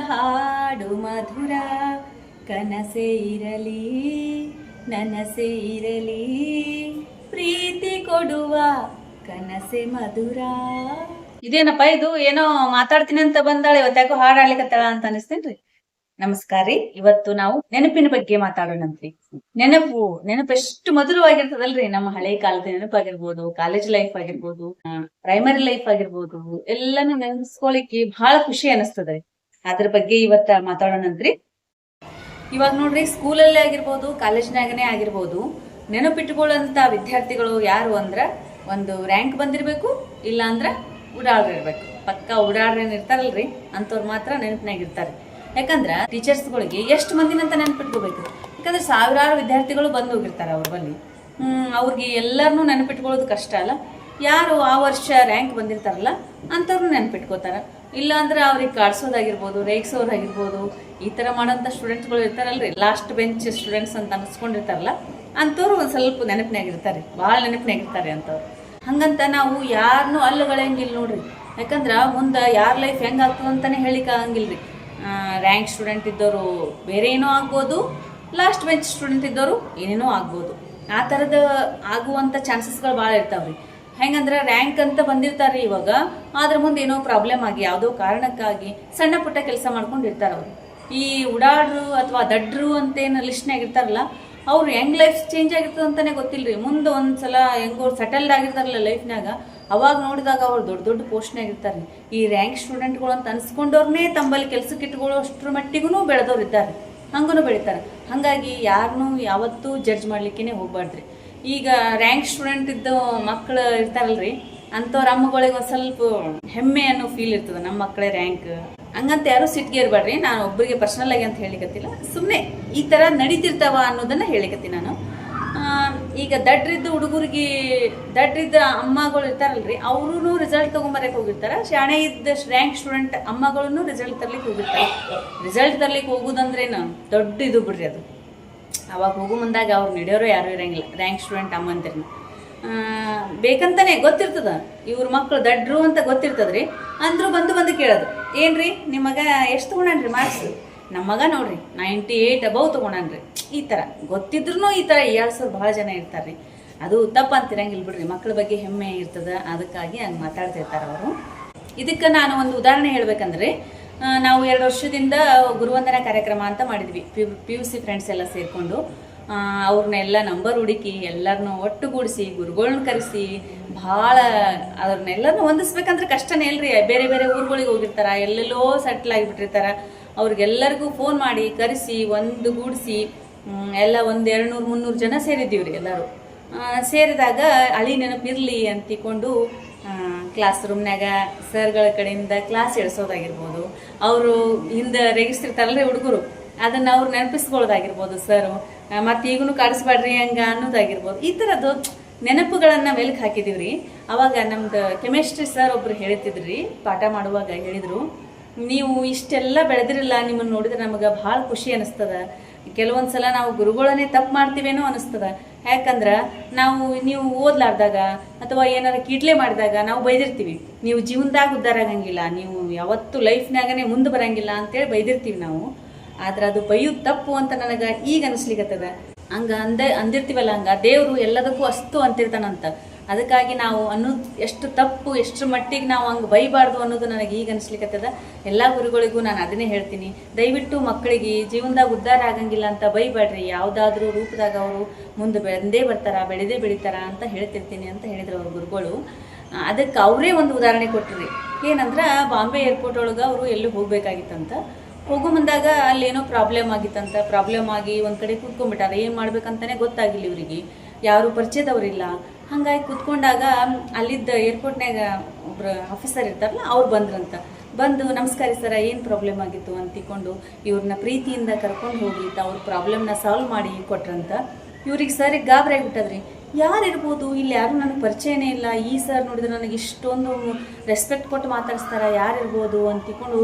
ಹಾಡು ಮಧುರ ಕನಸೇ ಇರಲಿ ನನಸೇ ಇರಲಿ ಪ್ರೀತಿ ಕೊಡುವ ಕನಸೆ ಮಧುರ. ಇದೇನಪ್ಪ ಇದು, ಏನೋ ಮಾತಾಡ್ತೀನಿ ಅಂತ ಬಂದಾಳೆ, ಇವತ್ತಾಕೋ ಹಾಡು ಹಾಡ್ಲಿಕತ್ತಾಳ ಅಂತ ಅನಿಸ್ತೇನ್ರಿ. ನಮಸ್ಕಾರ ರೀ. ಇವತ್ತು ನಾವು ನೆನಪಿನ ಬಗ್ಗೆ ಮಾತಾಡೋಣಂತ್ರಿ. ನೆನಪು ಎಷ್ಟು ಮಧುರವಾಗಿರ್ತದಲ್ರಿ. ನಮ್ಮ ಹಳೆ ಕಾಲದ ನೆನಪಾಗಿರ್ಬೋದು, ಕಾಲೇಜ್ ಲೈಫ್ ಆಗಿರ್ಬೋದು, ಪ್ರೈಮರಿ ಲೈಫ್ ಆಗಿರ್ಬೋದು, ಎಲ್ಲಾನು ನೆನಪಿಸ್ಕೊಳಿಕ್ಕೆ ಬಹಳ ಖುಷಿ ಅನಿಸ್ತದೆ. ಅದ್ರ ಬಗ್ಗೆ ಇವತ್ತ ಮಾತಾಡೋಣಂತ್ರಿ. ಇವಾಗ ನೋಡ್ರಿ, ಸ್ಕೂಲಲ್ಲೇ ಆಗಿರ್ಬೋದು, ಕಾಲೇಜ್ನಾಗನೇ ಆಗಿರ್ಬೋದು, ನೆನಪಿಟ್ಟುಕೊಳ್ಳುವಂತ ವಿದ್ಯಾರ್ಥಿಗಳು ಯಾರು ಅಂದ್ರ, ಒಂದು ರ್ಯಾಂಕ್ ಬಂದಿರ್ಬೇಕು, ಇಲ್ಲ ಅಂದ್ರ ಉಡಾಳ್ರಿರ್ಬೇಕು. ಪಕ್ಕ ಉಡಾಳ್ರೇನ್ ಇರ್ತಾರಲ್ರಿ, ಅಂತವ್ರು ಮಾತ್ರ ನೆನಪಿನಾಗಿರ್ತಾರೆ. ಯಾಕಂದ್ರ ಟೀಚರ್ಸ್ಗಳಿಗೆ ಎಷ್ಟು ಮಂದಿನಂತ ನೆನಪಿಟ್ಕೋಬೇಕು. ಯಾಕಂದ್ರೆ ಸಾವಿರಾರು ವಿದ್ಯಾರ್ಥಿಗಳು ಬಂದು ಹೋಗಿರ್ತಾರೆ ಅವ್ರ ಬಳಿ. ಅವ್ರಿಗೆ ಎಲ್ಲರನ್ನೂ ನೆನಪಿಟ್ಕೊಳ್ಳೋದು ಕಷ್ಟ ಅಲ್ಲ. ಯಾರು ಆ ವರ್ಷ ರ್ಯಾಂಕ್ ಬಂದಿರ್ತಾರಲ್ಲ ಅಂಥವ್ರು ನೆನಪಿಟ್ಕೋತಾರ. ಇಲ್ಲ ಅಂದ್ರೆ ಅವ್ರಿಗೆ ಕಾಡ್ಸೋದಾಗಿರ್ಬೋದು, ರೇಗ್ಸೋದಾಗಿರ್ಬೋದು, ಈ ತರ ಮಾಡೋಂಥ ಸ್ಟೂಡೆಂಟ್ಸ್ಗಳು ಇರ್ತಾರಲ್ರಿ, ಲಾಸ್ಟ್ ಬೆಂಚ್ ಸ್ಟೂಡೆಂಟ್ಸ್ ಅಂತ ಅನ್ಸ್ಕೊಂಡಿರ್ತಾರಲ್ಲ, ಅಂಥವ್ರು ಒಂದ್ ಸ್ವಲ್ಪ ನೆನಪಿನಾಗಿರ್ತಾರೆ, ಭಾಳ ನೆನಪಿನಾಗಿರ್ತಾರೆ ಅಂಥವ್ರು. ಹಂಗಂತ ನಾವು ಯಾರನ್ನೂ ಅಲ್ಲುಗಳಂಗಿಲ್ಲ ನೋಡ್ರಿ. ಯಾಕಂದ್ರ ಮುಂದೆ ಯಾರ ಲೈಫ್ ಹೆಂಗಾಗ್ತದೆ ಅಂತಾನೆ ಹೇಳಿಕ್ ಆಗಂಗಿಲ್ರಿ. ರ್ಯಾಂಕ್ ಸ್ಟೂಡೆಂಟ್ ಇದ್ದವರು ಬೇರೆ ಏನೋ ಆಗ್ಬೋದು, ಲಾಸ್ಟ್ ಬೆಂಚ್ ಸ್ಟೂಡೆಂಟ್ ಇದ್ದವರು ಏನೇನೋ ಆಗ್ಬೋದು. ಆ ಥರದ ಆಗುವಂಥ ಚಾನ್ಸಸ್ಗಳು ಭಾಳ ಇರ್ತಾವ್ರಿ. ಹೆಂಗಂದ್ರೆ ರ್ಯಾಂಕ್ ಅಂತ ಬಂದಿರ್ತಾರೆ ಇವಾಗ, ಅದ್ರ ಮುಂದೆ ಏನೋ ಪ್ರಾಬ್ಲಮ್ ಆಗಿ ಯಾವುದೋ ಕಾರಣಕ್ಕಾಗಿ ಸಣ್ಣ ಪುಟ್ಟ ಕೆಲಸ ಮಾಡ್ಕೊಂಡಿರ್ತಾರೆ ಅವರು. ಈ ಉಡಾಡ್ರು ಅಥವಾ ದಡ್ರು ಅಂತೇನು ಲಿಸ್ಟ್ನಾಗ ಇರ್ತಾರಲ್ಲ, ಅವ್ರು ಹೆಂಗ್ ಲೈಫ್ ಚೇಂಜ್ ಆಗಿರ್ತದೆ ಅಂತಾನೆ ಗೊತ್ತಿಲ್ರಿ. ಮುಂದೆ ಒಂದ್ಸಲ ಹೆಂಗೋ ಸೆಟಲ್ಡ್ ಆಗಿರ್ತಾರಲ್ಲ ಲೈಫ್ನಾಗ, ಅವಾಗ ನೋಡಿದಾಗ ಅವ್ರು ದೊಡ್ಡ ದೊಡ್ಡ ಪೋಸ್ಟ್ನಾಗ ಇರ್ತಾರೆ. ಈ ರ್ಯಾಂಕ್ ಸ್ಟೂಡೆಂಟ್ಗಳು ಅಂತ ಅನ್ಸ್ಕೊಂಡವ್ರನ್ನೇ ತಮ್ಮಲ್ಲಿ ಕೆಲ್ಸಕ್ಕೆ ಇಟ್ಕೊಳ್ಳೋ ಅಷ್ಟ್ರ ಮಟ್ಟಿಗೂ ಬೆಳೆದವ್ರು ಇದ್ದಾರೆ, ಹಂಗೂ ಬೆಳಿತಾರೆ. ಹಾಗಾಗಿ ಯಾರನ್ನೂ ಯಾವತ್ತೂ ಜಡ್ಜ್ ಮಾಡ್ಲಿಕ್ಕೇನೆ ಹೋಗ್ಬಾರ್ದ್ರಿ. ಈಗ ರ್ಯಾಂಕ್ ಸ್ಟೂಡೆಂಟ್ ಇದ್ದ ಮಕ್ಕಳು ಇರ್ತಾರಲ್ರಿ, ಅಂಥವ್ರ ಅಮ್ಮಗಳಿಗೆ ಒಂದು ಸ್ವಲ್ಪ ಹೆಮ್ಮೆ ಅನ್ನೋ ಫೀಲ್ ಇರ್ತದೆ, ನಮ್ಮ ಮಕ್ಕಳೇ ರ್ಯಾಂಕ್ ಹಂಗಂತ ಯಾರು ಸಿಟ್ಟಿಗೆ ಇರಬೇಡ್ರಿ. ನಾನು ಒಬ್ಬರಿಗೆ ಪರ್ಸನಲ್ ಆಗಿ ಅಂತ ಹೇಳಿಕತ್ತಿಲ್ಲ, ಸುಮ್ಮನೆ ಈ ಥರ ನಡೀತಿರ್ತಾವ ಅನ್ನೋದನ್ನ ಹೇಳಿಕತ್ತೀನಿ ನಾನು. ಈಗ ದಡ್ರಿದ್ದ ಹುಡುಗರಿಗೆ, ದಡ್ರಿದ್ದ ಅಮ್ಮಗಳು ಇರ್ತಾರಲ್ರಿ, ಅವ್ರೂ ರಿಸಲ್ಟ್ ತೊಗೊಂಬರಕ್ಕೆ ಹೋಗಿರ್ತಾರೆ. ಶಾಣೆ ಇದ್ದ ರ್ಯಾಂಕ್ ಸ್ಟೂಡೆಂಟ್ ಅಮ್ಮಗಳೂ ರಿಸಲ್ಟ್ ತರ್ಲಿಕ್ಕೆ ಹೋಗಿರ್ತಾರೆ. ರಿಸಲ್ಟ್ ತರ್ಲಿಕ್ಕೆ ಹೋಗುದಂದ್ರೇನು ದೊಡ್ಡ ಇದು ಬಿಡ್ರಿ ಅದು. ಅವಾಗ ಹೋಗೋ ಮುಂದಾಗ ಅವ್ರು ನಡೆಯೋರು ಯಾರು ಇರಂಗಿಲ್ಲ, ರ್ಯಾಂಕ್ ಸ್ಟೂಡೆಂಟ್ ಅಮ್ಮಂತಿರ್ನ. ಬೇಕಂತಾನೆ ಗೊತ್ತಿರ್ತದ ಇವ್ರ ಮಕ್ಕಳು ದಡ್ರು ಅಂತ ಗೊತ್ತಿರ್ತದ್ರಿ. ಅಂದ್ರೂ ಬಂದು ಕೇಳೋದು, ಏನ್ರಿ ನಿಮ್ಮ ಮಗ ಎಷ್ಟು ತೊಗೊಂಡ್ರಿ ಮಾರ್ಕ್ಸ್? ನಮ್ಮ ಮಗ ನೋಡ್ರಿ 98 ಅಬೌವ್ ತೊಗೊಂಡ್ರಿ. ಈ ಥರ ಗೊತ್ತಿದ್ರು ಈ ಥರ ಏಳ್ಸೋರು ಭಾಳ ಜನ ಇರ್ತಾರ್ರಿ. ಅದು ತಪ್ಪು ಅಂತಿರಂಗಿಲ್ಲ ಬಿಡ್ರಿ, ಮಕ್ಕಳ ಬಗ್ಗೆ ಹೆಮ್ಮೆ ಇರ್ತದ, ಅದಕ್ಕಾಗಿ ಹಂಗೆ ಮಾತಾಡ್ತಿರ್ತಾರೆ ಅವರು. ಇದಕ್ಕೆ ನಾನು ಒಂದು ಉದಾಹರಣೆ ಹೇಳ್ಬೇಕಂದ್ರೆ, ನಾವು 2 ವರ್ಷದಿಂದ ಗುರುವಂದನಾ ಕಾರ್ಯಕ್ರಮ ಅಂತ ಮಾಡಿದ್ವಿ. PUC ಫ್ರೆಂಡ್ಸ್ ಎಲ್ಲ ಸೇರಿಕೊಂಡು ಅವ್ರನ್ನೆಲ್ಲ ನಂಬರ್ ಹುಡುಕಿ ಎಲ್ಲರನ್ನೂ ಒಟ್ಟುಗೂಡಿಸಿ ಗುರುಗಳನ್ನ ಕರೆಸಿ ಭಾಳ ಅವ್ರನ್ನೆಲ್ಲರನ್ನೂ ಹೊಂದಿಸ್ಬೇಕಂದ್ರೆ ಕಷ್ಟನೇ ಇಲ್ರಿ. ಬೇರೆ ಬೇರೆ ಊರುಗಳಿಗೆ ಹೋಗಿರ್ತಾರ, ಎಲ್ಲೆಲ್ಲೋ ಸೆಟ್ಲ್ ಆಗಿಬಿಟ್ಟಿರ್ತಾರ. ಅವ್ರಿಗೆಲ್ಲರಿಗೂ ಫೋನ್ ಮಾಡಿ ಕರೆಸಿ ಒಂದುಗೂಡಿಸಿ ಎಲ್ಲ 100-200-300 ಜನ ಸೇರಿದ್ದೀವ್ರಿ. ಎಲ್ಲರೂ ಸೇರಿದಾಗ ಹಳಿ ನೆನಪಿರಲಿ ಅಂತಿಕೊಂಡು ಕ್ಲಾಸ್ ರೂಮ್ನಾಗ ಸರ್ಗಳ ಕಡೆಯಿಂದ ಕ್ಲಾಸ್ ಎಳ್ಸೋದಾಗಿರ್ಬೋದು, ಅವರು ಹಿಂದೆ ರೇಗಿಸ್ತಿರ್ತಾರಲ್ರಿ ಹುಡುಗರು, ಅದನ್ನ ಅವ್ರು ನೆನಪಿಸ್ಕೊಳ್ಳೋದಾಗಿರ್ಬೋದು, ಸರ್ ಮತ್ತೆ ಈಗೂನು ಕಾಡಿಸ್ಬೇಡ್ರಿ ಹಂಗ ಅನ್ನೋದಾಗಿರ್ಬೋದು. ಈ ಥರದ್ದು ನೆನಪುಗಳನ್ನ ಮೆಲುಕು ಹಾಕಿದೀವ್ರಿ. ಅವಾಗ ನಮ್ದು ಕೆಮಿಸ್ಟ್ರಿ ಸರ್ ಒಬ್ರು ಹೇಳ್ತಿದ್ರಿ, ಪಾಠ ಮಾಡುವಾಗ ಹೇಳಿದ್ರು, ನೀವು ಇಷ್ಟೆಲ್ಲ ಬೆಳೆದಿರಲ್ಲ, ನಿಮ್ಮನ್ನು ನೋಡಿದ್ರೆ ನಮಗೆ ಭಾಳ ಖುಷಿ ಅನಿಸ್ತದ. ಕೆಲವೊಂದ್ಸಲ ನಾವು ಗುರುಗಳನ್ನೇ ತಪ್ಪು ಮಾಡ್ತೀವೇನೋ ಅನಿಸ್ತದ. ಯಾಕಂದ್ರೆ ನೀವು ಓದ್ಲಾರ್ದಾಗ ಅಥವಾ ಏನಾರ ಕೀಟ್ಲೆ ಮಾಡಿದಾಗ ನಾವು ಬೈದಿರ್ತೀವಿ, ನೀವು ಜೀವನದಾಗ ಉದ್ಧಾರ ಆಗಂಗಿಲ್ಲ, ನೀವು ಯಾವತ್ತೂ ಲೈಫ್ನಾಗನೇ ಮುಂದೆ ಬರಂಗಿಲ್ಲ ಅಂತೇಳಿ ಬೈದಿರ್ತೀವಿ ನಾವು. ಆದ್ರೆ ಅದು ಬೈಯೋದು ತಪ್ಪು ಅಂತ ನನಗೆ ಈಗ ಅನಿಸ್ಲಿಕ್ಕತ್ತದ. ಹಂಗ ಅಂದಿರ್ತೀವಲ್ಲ, ಹಂಗ ದೇವರು ಎಲ್ಲದಕ್ಕೂ ಅಸ್ತು ಅಂತಿರ್ತಾನಂತ. ಅದಕ್ಕಾಗಿ ನಾವು ಅನ್ನೋದು ಎಷ್ಟು ತಪ್ಪು, ಎಷ್ಟು ಮಟ್ಟಿಗೆ ನಾವು ಹಂಗೆ ಬೈಬಾರ್ದು ಅನ್ನೋದು ನನಗೆ ಈಗ ಅನಿಸ್ಲಿಕ್ಕತ್ತದ. ಎಲ್ಲ ಗುರುಗಳಿಗೂ ನಾನು ಅದನ್ನೇ ಹೇಳ್ತೀನಿ, ದಯವಿಟ್ಟು ಮಕ್ಕಳಿಗೆ ಜೀವನದಾಗ ಉದ್ಧಾರ ಆಗಂಗಿಲ್ಲ ಅಂತ ಬೈಬಾಡ್ರಿ. ಯಾವುದಾದ್ರೂ ರೂಪದಾಗ ಅವರು ಮುಂದೆ ಬೆಳೆದೇ ಬರ್ತಾರ, ಬೆಳೆದೇ ಬೆಳಿತಾರ ಅಂತ ಹೇಳ್ತಿರ್ತೀನಿ ಅಂತ ಹೇಳಿದ್ರು ಅವ್ರ ಗುರುಗಳು. ಅದಕ್ಕೆ ಅವರೇ ಒಂದು ಉದಾಹರಣೆ ಕೊಟ್ಟರಿ. ಏನಂದ್ರೆ ಬಾಂಬೆ ಏರ್ಪೋರ್ಟ್ ಒಳಗೆ ಅವರು ಎಲ್ಲೂ ಹೋಗ್ಬೇಕಾಗಿತ್ತಂತ. ಹೋಗೋ ಮುಂದಾಗ ಅಲ್ಲೇನೋ ಪ್ರಾಬ್ಲಮ್ ಆಗಿತ್ತಂತ. ಪ್ರಾಬ್ಲಮ್ ಆಗಿ ಒಂದು ಕಡೆ ಕೂತ್ಕೊಂಡ್ಬಿಟ್ಟಾರ. ಏನು ಮಾಡ್ಬೇಕಂತಾನೆ ಗೊತ್ತಾಗಿಲ್ಲ ಇವರಿಗೆ, ಯಾರು ಪರಿಚಯದವರಿಲ್ಲ. ಹಂಗಾಗಿ ಕೂತ್ಕೊಂಡಾಗ ಅಲ್ಲಿದ್ದ ಏರ್ಪೋರ್ಟ್ನಾಗ ಒಬ್ರು ಆಫೀಸರ್ ಇರ್ತಾರಲ್ಲ, ಅವ್ರು ಬಂದ್ರಂತ. ಬಂದು ನಮಸ್ಕಾರ ಸರ, ಏನು ಪ್ರಾಬ್ಲಮ್ ಆಗಿತ್ತು ಅಂತಿಕೊಂಡು ಇವ್ರನ್ನ ಪ್ರೀತಿಯಿಂದ ಕರ್ಕೊಂಡು ಹೋಗಿ ಅವ್ರ ಪ್ರಾಬ್ಲಮ್ನ ಸಾಲ್ವ್ ಮಾಡಿ ಕೊಟ್ರಂತ. ಇವ್ರಿಗೆ ಸರಿಗೆ ಗಾಬರಿ ಆಗಿಬಿಟ್ಟದ್ರಿ. ಯಾರಿರ್ಬೋದು, ಇಲ್ಲಿ ಯಾರು ನನಗೆ ಪರಿಚಯನೇ ಇಲ್ಲ, ಈ ಸರ್ ನೋಡಿದ್ರೆ ನನಗೆ ಇಷ್ಟೊಂದು ರೆಸ್ಪೆಕ್ಟ್ ಕೊಟ್ಟು ಮಾತಾಡಿಸ್ತಾರ, ಯಾರಿರ್ಬೋದು ಅಂತಿಕೊಂಡು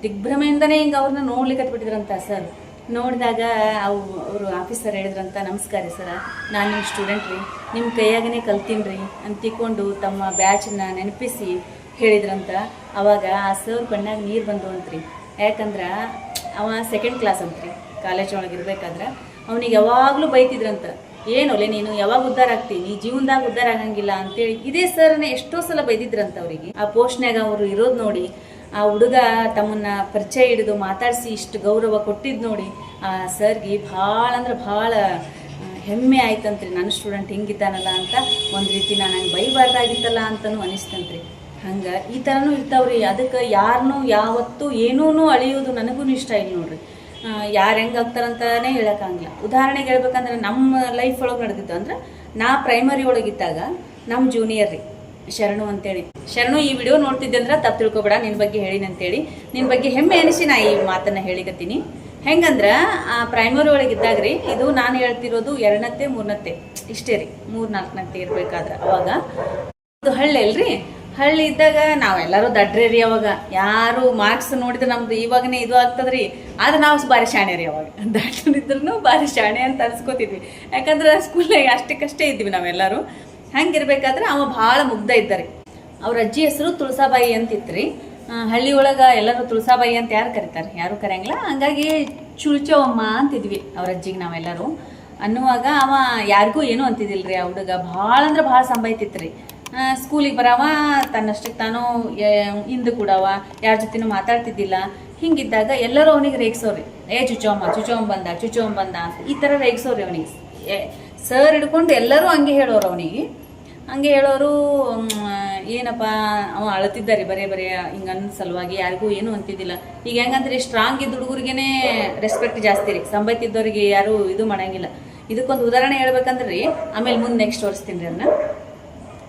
ದಿಗ್ಭ್ರಮೆಯಿಂದನೇ ಹಿಂಗೆ ಅವ್ರನ್ನ ನೋಡ್ಲಿಕ್ಕೆ ಹತ್ಬಿಟ್ಟಿದ್ರಂತ ಸರ್. ನೋಡಿದಾಗ ಅವರು ಆಫೀಸರ್ ಹೇಳಿದ್ರಂತ, ನಮಸ್ಕಾರ ಸರ, ನಾನು ನಿಮ್ಮ ಸ್ಟೂಡೆಂಟ್ ರೀ, ನಿಮ್ಮ ಕೈಯಾಗನೇ ಕಲ್ತೀನಿ ರೀ ಅಂತಿಕೊಂಡು ತಮ್ಮ ಬ್ಯಾಚನ್ನ ನೆನಪಿಸಿ ಹೇಳಿದ್ರಂತ. ಅವಾಗ ಆ ಸರ್ ಕಣ್ಣಾಗ ನೀರು ಬಂದು ಅಂತ್ರಿ. ಯಾಕಂದ್ರೆ ಅವ ಸೆಕೆಂಡ್ ಕ್ಲಾಸ್ ಅಂತ್ರಿ, ಕಾಲೇಜ್ ಒಳಗೆ ಇರ್ಬೇಕಾದ್ರೆ ಅವನಿಗೆ ಯಾವಾಗಲೂ ಬೈತಿದ್ರಂತ, ಏನೋಲೆ ನೀನು ಯಾವಾಗ ಉದ್ಧಾರ ಆಗ್ತೀನಿ, ಜೀವನದಾಗ ಉದ್ಧಾರ ಆಗಂಗಿಲ್ಲ ಅಂತೇಳಿ ಇದೇ ಸರ್ನೇ ಎಷ್ಟೋ ಸಲ ಬೈದಿದ್ರಂತ ಅವ್ರಿಗೆ. ಆ ಪೋಸ್ಟ್ನಾಗ ಅವರು ಇರೋದು ನೋಡಿ, ಆ ಹುಡುಗ ತಮ್ಮನ್ನ ಪರಿಚಯ ಹಿಡಿದು ಮಾತಾಡಿಸಿ ಇಷ್ಟು ಗೌರವ ಕೊಟ್ಟಿದ್ದು ನೋಡಿ ಆ ಸರ್ಗೆ ಭಾಳ ಅಂದ್ರೆ ಭಾಳ ಹೆಮ್ಮೆ ಆಯ್ತಂತ್ರಿ. ನನ್ನ ಸ್ಟೂಡೆಂಟ್ ಹಿಂಗಿದ್ದಾನಲ್ಲ ಅಂತ ಒಂದು ರೀತಿ ನಾನು ಹಂಗೆ ಬೈಬಾರ್ದಾಗಿತ್ತಲ್ಲ ಅಂತಲೂ ಅನಿಸ್ತಂತ್ರಿ. ಹಂಗೆ ಈ ಥರನೂ ಇರ್ತಾವ್ರಿ. ಅದಕ್ಕೆ ಯಾರನ್ನೂ ಯಾವತ್ತೂ ಏನೂ ಅಳಿಯೋದು ನನಗೂ ಇಷ್ಟ ಇಲ್ಲ ನೋಡ್ರಿ. ಯಾರು ಹೆಂಗೆ ಆಗ್ತಾರಂತಲೇ ಹೇಳೋಕ್ಕಾಗಲ್ಲ. ಉದಾಹರಣೆಗೆ ಹೇಳ್ಬೇಕಂದ್ರೆ ನಮ್ಮ ಲೈಫ್ ಒಳಗೆ ನಡೆದಿದ್ದು ಅಂದ್ರೆ ನಾ ಪ್ರೈಮರಿ ಒಳಗಿದ್ದಾಗ ನಮ್ಮ ಜೂನಿಯರ್ ರೀ ಶರಣು ಅಂತೇಳಿ. ಶರಣು, ಈ ವಿಡಿಯೋ ನೋಡ್ತಿದ್ದೆ ಅಂದ್ರೆ ತಪ್ಪು ತಿಳ್ಕೊಬೇಡ, ನಿನ್ನ ಬಗ್ಗೆ ಹೇಳಿನಿ ಅಂತೇಳಿ. ನಿನ್ನ ಬಗ್ಗೆ ಹೆಮ್ಮೆ ಅನಿಸಿ ನಾ ಈ ಮಾತನ್ನು ಹೇಳಿಕತ್ತೀನಿ. ಹೆಂಗಂದ್ರೆ ಆ ಪ್ರೈಮರಿ ಒಳಗಿದ್ದಾಗ ರೀ, ಇದು ನಾನು ಹೇಳ್ತಿರೋದು 2ನೇ 3ನೇ ಇಷ್ಟೇ ರೀ, 3-4ನೇ ಇರ್ಬೇಕಾದ್ರೆ. ಅವಾಗ ಅದು ಹಳ್ಳಿ ಅಲ್ರಿ, ಹಳ್ಳಿ ಇದ್ದಾಗ ನಾವೆಲ್ಲರೂ ದಡ್ರೆ ರೀ. ಅವಾಗ ಯಾರು ಮಾರ್ಕ್ಸ್ ನೋಡಿದ್ರೆ ನಮ್ದು ಇವಾಗನೇ ಇದು ಆಗ್ತದ್ರಿ. ಆದ್ರೆ ನಾವು ಭಾರಿ ಶಾಣೆ ರೀ. ಅವಾಗ ದಡ್ಡರಿದ್ರು ಭಾರಿ ಶಾಣೆ ಅಂತ ಅನ್ಸ್ಕೋತಿದ್ವಿ. ಯಾಕಂದ್ರೆ ಸ್ಕೂಲ್ನಾಗ ಅಷ್ಟಕ್ಕಷ್ಟೇ ಇದ್ವಿ ನಾವೆಲ್ಲರೂ. ಹಂಗಿರ್ಬೇಕಾದ್ರೆ ಅವ ಭಾಳ ಮುಗ್ಧ ಇದ್ದಾರೆ. ಅವ್ರ ಅಜ್ಜಿ ಹೆಸರು ತುಳಸಾಬಾಯಿ ಅಂತಿತ್ರಿ. ಹಳ್ಳಿ ಒಳಗೆ ಎಲ್ಲರೂ ತುಳಸಾಬಾಯಿ ಅಂತ ಯಾರು ಕರೀತಾರೆ? ಯಾರು ಕರೆಯಂಗಿಲ್ಲ. ಹಂಗಾಗಿ ಚುಳ್ಚವಮ್ಮ ಅಂತಿದ್ವಿ ಅವ್ರ ಅಜ್ಜಿಗೆ ನಾವೆಲ್ಲರೂ. ಅನ್ನುವಾಗ ಅವ ಯಾರಿಗೂ ಏನೂ ಅಂತಿದ್ದಿಲ್ರಿ. ಆ ಹುಡುಗ ಭಾಳ ಅಂದ್ರೆ ಭಾಳ ಸಂಬಾಯ್ತಿತ್ರಿ. ಸ್ಕೂಲಿಗೆ ಬರವ ತನ್ನಷ್ಟಕ್ಕೆ ತಾನು ಹಿಂದೆ ಕೂಡವ, ಯಾರ ಜೊತೆನೂ ಮಾತಾಡ್ತಿದ್ದಿಲ್ಲ. ಹಿಂಗಿದ್ದಾಗ ಎಲ್ಲರೂ ಅವನಿಗೆ ರೇಗಿಸೋರಿ, ಚುಚೋಮ್ ಬಂದ ಅಂತ ಈ ಥರ ರೇಗಿಸೋರಿ ಅವನಿಗೆ. ಸರ್ ಹಿಡ್ಕೊಂಡು ಎಲ್ಲರೂ ಹಂಗೆ ಹೇಳೋರು ಅವನಿಗೆ. ಹಂಗೆ ಹೇಳೋರು, ಏನಪ್ಪ ಅವ ಅಳತಿದ್ದಾರೆ ಬರೇ ಹಿಂಗೆ ಅನ್ನೋ ಸಲುವಾಗಿ ಯಾರಿಗೂ ಏನೂ ಅಂತಿದ್ದಿಲ್ಲ. ಈಗ ಹೆಂಗಂದ್ರೆ ಸ್ಟ್ರಾಂಗ್ ಇದ್ದ ಹುಡುಗರಿಗೇನೆ ರೆಸ್ಪೆಕ್ಟ್ ಜಾಸ್ತಿ ರೀ, ಸಂಬೈತಿದ್ದವ್ರಿಗೆ ಯಾರೂ ಇದು ಮಾಡಂಗಿಲ್ಲ. ಇದಕ್ಕೊಂದು ಉದಾಹರಣೆ ಹೇಳ್ಬೇಕಂದ್ರೆ ರೀ, ಆಮೇಲೆ ಮುಂದೆ ನೆಕ್ಸ್ಟ್ ತೋರಿಸ್ತೀನಿ ರೀ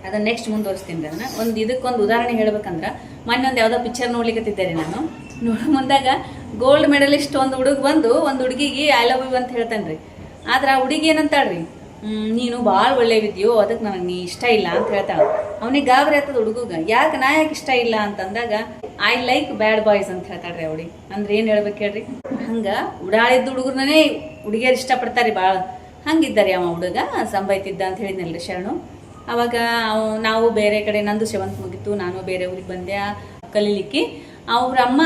ಅದನ್ನ ನೆಕ್ಸ್ಟ್ ಮುಂದುವರಿಸ್ತೀನಿ ರೀ ಅದನ್ನ. ಇದಕ್ಕೊಂದು ಉದಾಹರಣೆ ಹೇಳ್ಬೇಕಂದ್ರೆ, ಮೊನ್ನೆ ಒಂದು ಯಾವುದೋ ಪಿಕ್ಚರ್ ನೋಡ್ಲಿಕ್ಕತ್ತಿದ್ದೆ ರೀ ನಾನು. ನೋಡೋ ಮುಂದಾಗ ಗೋಲ್ಡ್ ಮೆಡಲಿಸ್ಟ್ ಒಂದು ಹುಡುಗ ಬಂದು ಒಂದು ಹುಡುಗಿಗೆ ಐ ಲವ್ ಯು ಅಂತ ಹೇಳ್ತಾನೆ ರೀ. ಆದ್ರೆ ಆ ಹುಡುಗಿ ಏನಂತಾಳ್ರಿ, ನೀನು ಭಾಳ ಒಳ್ಳೆಯವಿದ್ಯೋ, ಅದಕ್ಕೆ ನನಗೆ ನೀ ಇಷ್ಟ ಇಲ್ಲ ಅಂತ ಹೇಳ್ತಾಳೆ. ಅವನಿಗೆ ಗಾಬರಿ ಆಗ್ತದ ಹುಡುಗ, ಯಾಕೆ ನಾ ಯಾಕೆ ಇಷ್ಟ ಇಲ್ಲ ಅಂತಂದಾಗ ಐ ಲೈಕ್ ಬ್ಯಾಡ್ ಬಾಯ್ಸ್ ಅಂತ ಹೇಳ್ತಾಳ್ರಿ ಆ ಹುಡುಗಿ. ಅಂದ್ರೆ ಏನು ಹೇಳ್ಬೇಕು ಹೇಳ್ರಿ, ಹಂಗೆ ಉಡಾಳಿದ್ದ ಹುಡುಗರನ್ನೇ ಹುಡುಗಿಯರು ಇಷ್ಟಪಡ್ತಾರೆ ಭಾಳ. ಹಂಗಿದ್ದಾರೆ ಅವ ಹುಡುಗ ಸಂಬೈತಿದ್ದ ಅಂತ ಹೇಳಿದ್ನಲ್ರಿ ಶರಣು. ಅವಾಗ ನಾವು ಬೇರೆ ಕಡೆ, ನಂದು 7th ಮುಗಿತು, ನಾನು ಬೇರೆ ಊರಿಗೆ ಬಂದೆ ಕಲೀಲಿಕ್ಕೆ. ಅವ್ರಮ್ಮ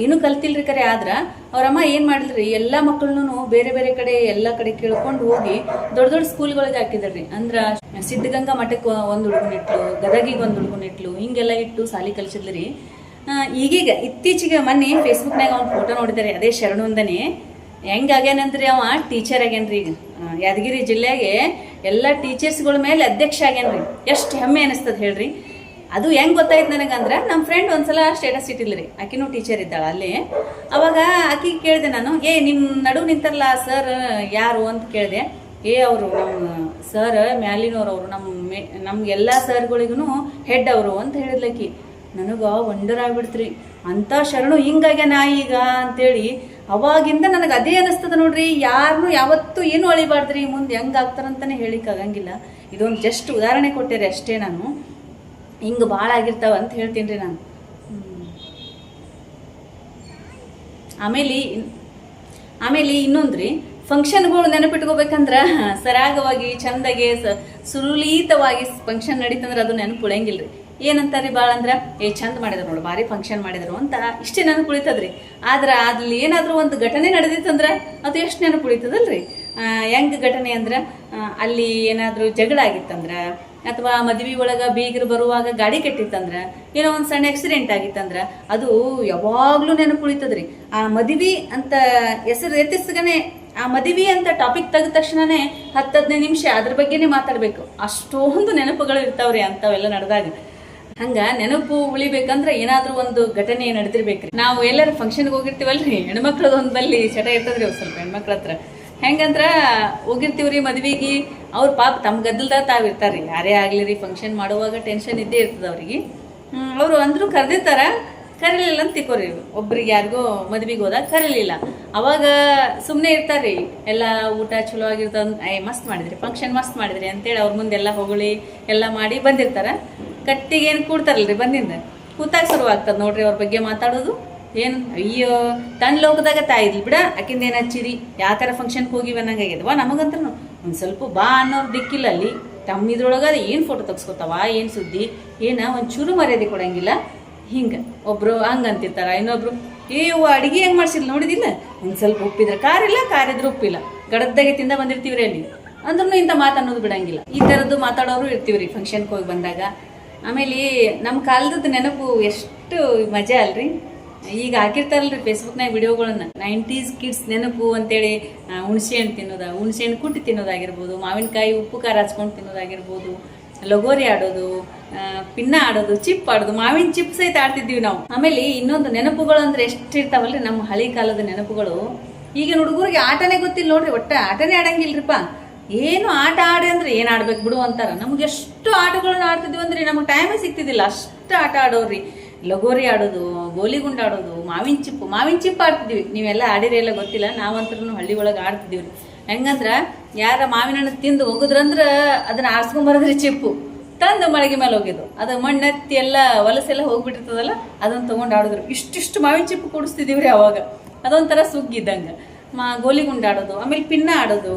ಏನೂ ಕಲ್ತಿಲ್ರಿ ಕರೆ. ಆದ್ರೆ ಅವ್ರಮ್ಮ ಏನು ಮಾಡಿದ್ರಿ, ಎಲ್ಲ ಮಕ್ಕಳನ್ನೂ ಬೇರೆ ಬೇರೆ ಕಡೆ ಎಲ್ಲ ಕಡೆ ಕೇಳ್ಕೊಂಡು ಹೋಗಿ ದೊಡ್ಡ ದೊಡ್ಡ ಸ್ಕೂಲ್ಗಳಿಗೆ ಹಾಕಿದ್ರಿ. ಅಂದ್ರೆ ಸಿದ್ಧಗಂಗಾ ಮಠಕ್ಕೆ ಒಂದು ಹುಡುಗನಿಟ್ಲು, ಗದಗಿಗೆ ಒಂದು ಹುಡುಗನಿಟ್ಲು, ಹಿಂಗೆಲ್ಲ ಇಟ್ಟು ಸಾಲಿ ಕಲಿಸಿದ್ರಿ. ಈಗೀಗ ಇತ್ತೀಚೆಗೆ ಮೊನ್ನೆ ಫೇಸ್ಬುಕ್ನಾಗ ಅವ್ನ ಫೋಟೋ ನೋಡಿದಾರೆ, ಅದೇ ಶರಣುಂದನೇ. ಹೆಂಗಾಗ್ಯಾನಂದ್ರಿ, ಅವ ಟೀಚರ್ ಆಗ್ಯಾನ್ರಿ. ಈಗ ಯಾದಗಿರಿ ಜಿಲ್ಲೆಗೆ ಎಲ್ಲ ಟೀಚರ್ಸ್ಗಳ ಮೇಲೆ ಅಧ್ಯಕ್ಷ ಆಗ್ಯಾನ್ರಿ. ಎಷ್ಟು ಹೆಮ್ಮೆ ಅನಿಸ್ತದೆ ಹೇಳ್ರಿ. ಅದು ಹೆಂಗೆ ಗೊತ್ತಾಯ್ತು ನನಗಂದ್ರೆ, ನಮ್ಮ ಫ್ರೆಂಡ್ ಒಂದ್ಸಲ ಸ್ಟೇಟಸ್ ಇಟ್ಟಿಲ್ರಿ, ಆಕಿನೂ ಟೀಚರ್ ಇದ್ದಾಳೆ ಅಲ್ಲೇ. ಅವಾಗ ಆಕಿಗೆ ಕೇಳಿದೆ ನಾನು, ನಿಮ್ಮ ನಡುವು ನಿಂತಾರಲ್ಲ ಸರ್ ಯಾರು ಅಂತ ಕೇಳಿದೆ. ಅವರು ನಮ್ಮ ಸರ್ ಮ್ಯಾಲಿನವ್ರು, ಅವರು ನಮ್ಗೆಲ್ಲ ಸರ್ಗಳಿಗೂ ಹೆಡ್ ಅವರು ಅಂತ ಹೇಳಿದ್ಲಕ್ಕಿ. ನನಗೆ ವಂಡರ್ ಆಗ್ಬಿಡ್ತ್ರಿ, ಅಂಥ ಶರಣು ಹಿಂಗಾಗ್ಯಾನ ಈಗ ಅಂತೇಳಿ. ಅವಾಗಿಂದ ನನಗೆ ಅದೇ ಅನಿಸ್ತದ ನೋಡ್ರಿ, ಯಾರನ್ನೂ ಯಾವತ್ತೂ ಏನೂ ಅಳಿಬಾರ್ದ್ರಿ, ಮುಂದೆ ಹೆಂಗೆ ಆಗ್ತಾರಂತಾನೆ ಹೇಳಿಕ್ಕಾಗಂಗಿಲ್ಲ. ಇದೊಂದು ಜಸ್ಟ್ ಉದಾಹರಣೆ ಕೊಟ್ಟೇರಿ ಅಷ್ಟೇ. ನಾನು ಹಿಂಗೆ ಭಾಳ ಆಗಿರ್ತಾವ ಅಂತ ಹೇಳ್ತೀನಿ ರೀ ನಾನು. ಆಮೇಲೆ ಇನ್ನೊಂದು ರೀ, ಫಂಕ್ಷನ್ಗಳು ನೆನಪಿಟ್ಕೋಬೇಕಂದ್ರೆ ಸರಾಗವಾಗಿ ಚಂದಾಗೆ ಸುಲಲಿತವಾಗಿ ಫಂಕ್ಷನ್ ನಡೀತಂದ್ರೆ ಅದು ನೆನಪು ಉಳಿಯಂಗಿಲ್ಲ ರೀ. ಏನಂತಾರೀ ಭಾಳ ಅಂದ್ರೆ, ಚಂದ ಮಾಡಿದ್ರು ನೋಡು, ಭಾರಿ ಫಂಕ್ಷನ್ ಮಾಡಿದ್ರು ಅಂತ ಇಷ್ಟೇ ನೆನಪು ಉಳಿತದ್ರಿ. ಆದ್ರೆ ಅಲ್ಲಿ ಏನಾದರೂ ಒಂದು ಘಟನೆ ನಡೆದಿತ್ತಂದ್ರೆ ಅದು ಎಷ್ಟು ನೆನಪು ಉಳಿತದಲ್ರಿ. ಹೆಂಗೆ ಘಟನೆ ಅಂದ್ರೆ, ಅಲ್ಲಿ ಏನಾದರೂ ಜಗಳ ಆಗಿತ್ತಂದ್ರೆ, ಅಥವಾ ಮದುವೆ ಒಳಗೆ ಬೀಗರು ಬರುವಾಗ ಗಾಡಿ ಕೆಟ್ಟಿತ್ತಂದ್ರೆ, ಏನೋ ಒಂದು ಸಣ್ಣ ಆಕ್ಸಿಡೆಂಟ್ ಆಗಿತ್ತಂದ್ರೆ ಅದು ಯಾವಾಗಲೂ ನೆನಪು ಉಳಿತದ್ರಿ. ಆ ಮದುವೆ ಅಂತ ಹೆಸರು ಎತ್ತಿಸ್ಗನೆ, ಆ ಮದುವೆ ಅಂತ ಟಾಪಿಕ್ ತೆಗೆದ ತಕ್ಷಣನೇ 10-15 ನಿಮಿಷ ಅದ್ರ ಬಗ್ಗೆನೇ ಮಾತಾಡಬೇಕು. ಅಷ್ಟೊಂದು ನೆನಪುಗಳು ಇರ್ತಾವ್ರಿ ಅಂಥವೆಲ್ಲ ನಡೆದಾಗ. ಹಂಗ ನೆನಪು ಉಳಿಬೇಕಂದ್ರೆ ಏನಾದ್ರೂ ಒಂದು ಘಟನೆ ನಡೆದಿರ್ಬೇಕ್ರಿ. ನಾವು ಎಲ್ಲರೂ ಫಂಕ್ಷನ್ಗೆ ಹೋಗಿರ್ತೀವಲ್ರಿ, ಹೆಣ್ಮಕ್ಳದ್ದು ಒಂದು ಬಲ್ಲಿ ಚಟ ಇರ್ತದ್ರಿ ಸ್ವಲ್ಪ ಹೆಣ್ಮಕ್ಳ ಹತ್ರ. ಹೆಂಗಂದ್ರ ಹೋಗಿರ್ತೀವ್ರಿ ಮದ್ವಿಗೆ, ಅವ್ರ ಪಾಪ ತಮ್ಮ ಗದ್ದಲ್ದಾಗ ತಾವಿರ್ತಾರ್ರಿ. ಯಾರೇ ಆಗ್ಲಿ ರೀ, ಫಂಕ್ಷನ್ ಮಾಡುವಾಗ ಟೆನ್ಷನ್ ಇದ್ದೇ ಇರ್ತದ ಅವ್ರಿಗೆ. ಅವರು ಅಂದ್ರೂ ಕರೆದಿರ್ತಾರ, ಕರೀಲಿಲ್ಲ ಅಂತ ತಿಕ್ಕೋರಿ. ಒಬ್ರಿಗೆ ಯಾರಿಗೋ ಮದ್ವಿಗೆ ಹೋದಾಗ ಕರೀಲಿಲ್ಲ, ಅವಾಗ ಸುಮ್ಮನೆ ಇರ್ತಾರ್ರಿ. ಎಲ್ಲ ಊಟ ಚಲೋ ಆಗಿರ್ತದ, ಮಸ್ತ್ ಮಾಡಿದ್ರಿ ಫಂಕ್ಷನ್, ಮಸ್ತ್ ಮಾಡಿದ್ರಿ ಅಂತೇಳಿ ಅವ್ರ ಮುಂದೆಲ್ಲ ಹೊಗಳಿ ಎಲ್ಲ ಮಾಡಿ ಬಂದಿರ್ತಾರ. ಕಟ್ಟಿಗೆ ಏನು ಕೂಡ್ತಾರಲ್ರಿ, ಬಂದಿಂದ ಕೂತಾಗ ಶುರುವಾಗ್ತದೆ ನೋಡ್ರಿ ಅವ್ರ ಬಗ್ಗೆ ಮಾತಾಡೋದು. ಏನು ಅಯ್ಯೋ ತನ್ನ ಲೋಕದಾಗ ತಾಯಿದ್ಲಿ ಬಿಡ, ಆಕಿಂದ ಏನು ಹಚ್ಚಿರಿ, ಯಾವ ಥರ ಫಂಕ್ಷನ್ಗೆ ಹೋಗಿವಿ ಅನ್ನಂಗಾಗ್ಯದವ. ನಮಗಂತ್ರ ಒಂದು ಸ್ವಲ್ಪ ಬಾ ಅನ್ನೋರು ದಿಕ್ಕಿಲ್ಲ ಅಲ್ಲಿ. ತಮ್ಮಿದ್ರೊಳಗೆ ಏನು ಫೋಟೋ ತೆಗ್ಸ್ಕೊತಾವ, ಏನು ಸುದ್ದಿ, ಒಂದು ಚೂರು ಮರ್ಯಾದೆ ಕೊಡಂಗಿಲ್ಲ. ಹಿಂಗೆ ಒಬ್ರು ಹಂಗೆ ಅಂತಿರ್ತಾರ, ಇನ್ನೊಬ್ರು ಅಡಿಗೆ ಹೆಂಗೆ ಮಾಡ್ಸಿಲ್ಲ ನೋಡಿದಿಲ್ಲ, ಒಂದು ಸ್ವಲ್ಪ ಉಪ್ಪಿದ್ರೆ ಖಾರ ಇಲ್ಲ, ಖಾರ ಇದ್ರೆ ಉಪ್ಪಿಲ್ಲ, ಗಡದ್ದಾಗೆ ತಿಂದ ಬಂದಿರ್ತೀವ್ರಿ ಅಲ್ಲಿ ಅಂದ್ರೂ ಇಂಥ ಮಾತು ಅನ್ನೋದು ಬಿಡಂಗಿಲ್ಲ. ಈ ಥರದ್ದು ಮಾತಾಡೋರು ಇರ್ತೀವ್ರಿ ಫಂಕ್ಷನ್ಗೆ ಹೋಗಿ ಬಂದಾಗ. ಆಮೇಲೆ ನಮ್ಮ ಕಾಲದ ನೆನಪು ಎಷ್ಟು ಮಜಾ ಅಲ್ರಿ. ಈಗ ಹಾಕಿರ್ತಾರಲ್ರಿ ಫೇಸ್ಬುಕ್ನಾಗ ವಿಡಿಯೋಗಳನ್ನ 90s ಕಿಡ್ಸ್ ನೆನಪು ಅಂತೇಳಿ ಹುಣಸೆ ಹಣ್ಣು ತಿನ್ನೋದು, ಹುಣಸೆ ಹಣ್ಣು ಕುಟ್ಟಿ ತಿನ್ನೋದಾಗಿರ್ಬೋದು, ಮಾವಿನಕಾಯಿ ಉಪ್ಪು ಖಾರ ಹಚ್ಕೊಂಡು ತಿನ್ನೋದಾಗಿರ್ಬೋದು, ಲಗೋರಿ ಆಡೋದು, ಪಿನ್ನ ಆಡೋದು, ಚಿಪ್ ಆಡೋದು, ಮಾವಿನ ಚಿಪ್ ಸಹಿತ ಆಡ್ತಿದ್ವಿ ನಾವು. ಆಮೇಲೆ ಇನ್ನೊಂದು ನೆನಪುಗಳು ಅಂದ್ರೆ ಎಷ್ಟು ಇರ್ತಾವಲ್ರಿ ನಮ್ಮ ಹಳಿ ಕಾಲದ ನೆನಪುಗಳು. ಈಗಿನ ಹುಡುಗರಿಗೆ ಆಟನೇ ಗೊತ್ತಿಲ್ಲ ನೋಡ್ರಿ, ಒಟ್ಟ ಆಟನೇ ಆಡಂಗಿಲ್ರಿಪ್ಪ. ಏನು ಆಟ ಆಡಿ ಅಂದ್ರೆ ಏನು ಆಡ್ಬೇಕು ಬಿಡು ಅಂತಾರ. ನಮ್ಗೆ ಎಷ್ಟು ಆಟಗಳನ್ನ ಆಡ್ತಿದ್ವಿ ಅಂದ್ರೆ ನಮಗೆ ಟೈಮೇ ಸಿಗ್ತಿದ್ದಿಲ್ಲ, ಅಷ್ಟು ಆಟ ಆಡೋರಿ. ಲಗೋರಿ ಆಡೋದು, ಗೋಲಿಗುಂಡ ಆಡೋದು, ಮಾವಿನ ಚಿಪ್ ಆಡ್ತಿದ್ವಿ. ನೀವೆಲ್ಲ ಆಡಿರಿ ಎಲ್ಲ ಗೊತ್ತಿಲ್ಲ, ನಾವಂತರೂ ಹಳ್ಳಿ ಒಳಗೆ ಆಡ್ತಿದ್ವಿ. ಹೆಂಗಂದ್ರ ಯಾರ ಮಾವಿನ ಹಣ್ಣು ತಿಂದು ಹೋಗುದ್ರಂದ್ರ ಅದನ್ನ ಆರ್ಸ್ಕೊಂಬರದ್ರಿ ಚಿಪ್ಪು ತಂದು ಮಳೆಗೆ ಮೇಲೆ ಹೋಗಿದ್ದು, ಅದು ಮಣ್ಣೆತ್ತಿ ಎಲ್ಲ ಹೊಲಸೆಲ್ಲ ಹೋಗ್ಬಿಟ್ಟಿರ್ತದಲ್ಲ, ಅದನ್ನ ತೊಗೊಂಡು ಆಡಿದ್ರು. ಇಷ್ಟಿಷ್ಟು ಮಾವಿನ ಚಿಪ್ಪು ಕುಡಿಸ್ತಿದ್ದೀವ್ರಿ ಅವಾಗ. ಅದೊಂಥರ ಸುಗ್ಗಿದ್ದಂಗೆ. ಗೋಲಿಗುಂಡ ಆಡೋದು, ಆಮೇಲೆ ಪಿನ್ನ ಆಡೋದು,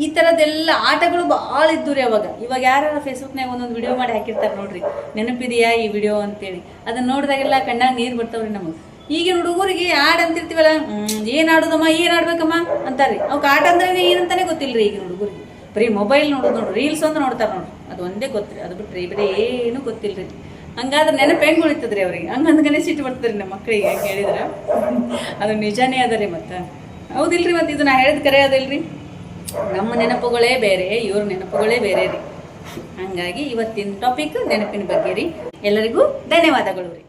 ಈ ಥರದ್ದೆಲ್ಲ ಆಟಗಳು ಭಾಳ ಇದ್ದು ರೀ ಅವಾಗ. ಇವಾಗ ಯಾರು ಫೇಸ್ಬುಕ್ನಾಗ ಒಂದೊಂದು ವಿಡಿಯೋ ಮಾಡಿ ಹಾಕಿರ್ತಾರೆ ನೋಡ್ರಿ, ನೆನಪಿದೆಯಾ ಈ ವಿಡಿಯೋ ಅಂತೇಳಿ. ಅದನ್ನ ನೋಡಿದಾಗೆಲ್ಲ ಕಣ್ಣಾಗ ನೀರು ಬರ್ತಾವ್ರಿ ನಮಗೆ. ಈಗಿನ ಹುಡುಗರಿಗೆ ಆಡ್ ಅಂತಿರ್ತೀವಲ್ಲ, ಏನು ಆಡೋದಮ್ಮ, ಏನು ಆಡ್ಬೇಕಮ್ಮ ಅಂತಾರ್ರಿ. ಅವಕ್ಕೆ ಆಟ ಅಂದ್ರೆ ಏನಂತಾನೆ ಗೊತ್ತಿಲ್ಲರಿ ಈಗಿನ ಹುಡುಗರಿಗೆ. ಬರೀ ಮೊಬೈಲ್ ನೋಡೋದು ನೋಡ್ರಿ, ರೀಲ್ಸ್ ಅಂತ ನೋಡ್ತಾರೆ ನೋಡ್ರಿ, ಅದು ಒಂದೇ ಗೊತ್ತಿರಿ. ಅದು ಬಿಟ್ರಿ ಬರೀ ಏನೂ ಗೊತ್ತಿಲ್ಲರಿ. ಹಂಗಾದ್ರೆ ನೆನಪು ಹೆಂಗೆ ಉಳಿತದ್ರಿ ಅವ್ರಿಗೆ. ಹಂಗಂದ್ಗನೆ ಸಿಟ್ಟು ಬರ್ತದ್ರಿ ನಮ್ಮ ಮಕ್ಕಳಿಗೆ ಹೆಂಗೆ ಹೇಳಿದ್ರೆ. ಅದು ನಿಜಾನೇ ಅದ ರೀ. ಮತ್ತು ಹೌದಿಲ್ರಿ, ಮತ್ತು ಇದು ನಾ ಹೇಳಿದ ಕರೆ ಅದಿಲ್ರಿ. ನಮ್ಮ ನೆನಪುಗಳೇ ಬೇರೆ, ಇವ್ರ ನೆನಪುಗಳೇ ಬೇರೆ ರೀ. ಹಂಗಾಗಿ ಇವತ್ತಿನ ಟಾಪಿಕ್ ನೆನಪಿನ ಬಗ್ಗೆ ರೀ. ಎಲ್ಲರಿಗೂ ಧನ್ಯವಾದಗಳು ರೀ.